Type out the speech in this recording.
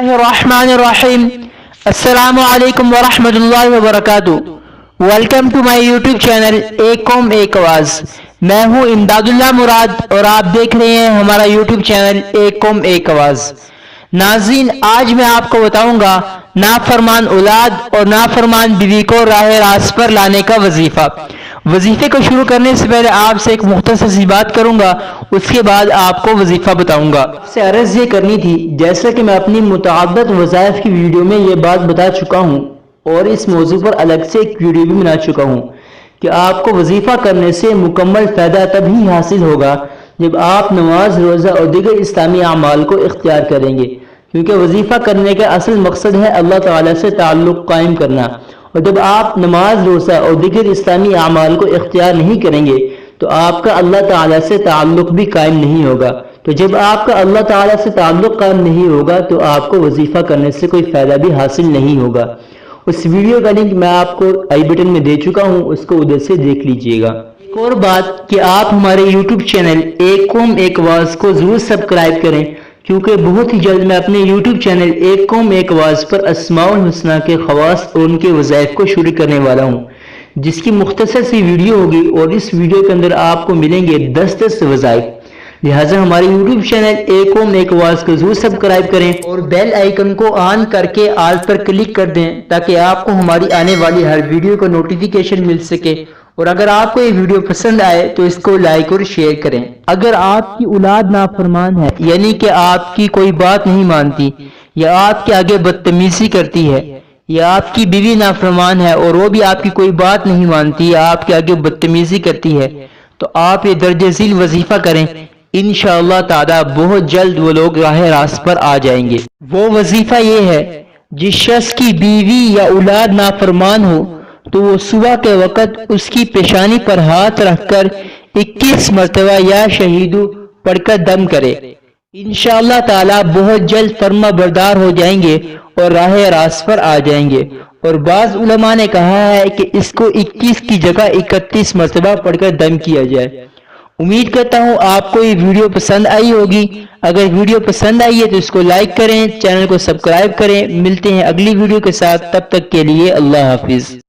बिस्मिल्लाहिर्रहमानिर्रहीम। अस्सलामु अलैकुम वरहमतुल्लाहि वबरकातुहू। Welcome to my YouTube channel एक कौम एक आवाज़। मैं हूँ इमदादुल्लाह मुराद और आप देख रहे हैं हमारा यूट्यूब चैनल एक कौम एक आवाज़। नाज़रीन, आज मैं आपको बताऊंगा नाफरमान औलाद और नाफरमान बीवी को राह रास्त पर लाने का वजीफा। वजीफे को शुरू करने से पहले आपसे एक मुख्तसर सी बात करूंगा, उसके बाद आपको वजीफा बताऊंगा। आपसे अर्ज़ ये करनी थी, जैसा कि मैं अपनी मुतअद्दिद वज़ाइफ की वीडियो में ये बात बता चुका हूँ और इस मौजू पर अलग से एक वीडियो भी बना चुका हूँ कि आपको वजीफा करने से मुकम्मल फ़ायदा तभी हासिल होगा जब आप नमाज, रोज़ा और दीगर इस्लामी अमाल को इख्तियार करेंगे, क्योंकि वजीफा करने का असल मकसद है अल्लाह ताला से ताल्लुक़ कायम करना। और जब आप नमाज, रोज़ा और दीगर इस्लामी अमाल को इख्तियार नहीं करेंगे तो आपका अल्लाह ताला से ताल्लुक़ भी कायम नहीं होगा। तो जब आपका अल्लाह ताला से ताल्लुक़ कायम नहीं होगा तो आपको वजीफा करने से कोई फ़ायदा भी हासिल नहीं होगा। उस वीडियो का लिंक मैं आपको आई बटन में दे चुका हूँ, उसको उधर से देख लीजिएगा। एक और बात कि आप हमारे यूट्यूब चैनल एक कौम एक आवाज़ को ज़रूर सब्सक्राइब करें, क्योंकि बहुत ही जल्द मैं अपने यूट्यूब चैनल एक कौम एक आवाज़ पर अस्माउल हुस्ना के खवास और उनके वज़ाइफ को शुरू करने वाला हूँ, जिसकी मुख्तसर सी वीडियो होगी और इस वीडियो के अंदर आपको मिलेंगे 10 वज़ाइफ। लिहाजा हमारे यूट्यूब चैनल एक कौम एक आवाज़ को जरूर सब्सक्राइब करें और बेल आइकन को ऑन करके ऑल पर क्लिक कर दें ताकि आपको हमारी आने वाली हर वीडियो का नोटिफिकेशन मिल सके। और अगर आपको ये वीडियो पसंद आए तो इसको लाइक और शेयर करें। अगर आपकी औलाद नाफरमान है, यानी कि आपकी कोई बात नहीं मानती या आपके आगे बदतमीजी करती है, या आपकी बीवी नाफरमान है और वो भी आपकी कोई बात नहीं मानती या आपके आगे बदतमीजी करती है, तो आप ये दर्जे झील वजीफा करें। इंशाअल्लाह ताला बहुत जल्द वो लोग राह रास्त पर आ जाएंगे। वो वजीफा ये है, जिस शख्स की बीवी या औलाद नाफरमान हो तो वो सुबह के वक़्त उसकी पेशानी पर हाथ रखकर 21 मरतबा या शहीदू पढ़कर दम करे। इंशाअल्लाह ताला बहुत जल्द फर्मा बरदार हो जाएंगे और राह रास्त पर आ जाएंगे। और बाज़ उलमा ने कहा है कि इसको 21 की जगह 31 मरतबा पढ़कर दम किया जाए। उम्मीद करता हूँ आपको ये वीडियो पसंद आई होगी। अगर वीडियो पसंद आई है तो इसको लाइक करें, चैनल को सब्सक्राइब करें। मिलते हैं अगली वीडियो के साथ, तब तक के लिए अल्लाह हाफिज।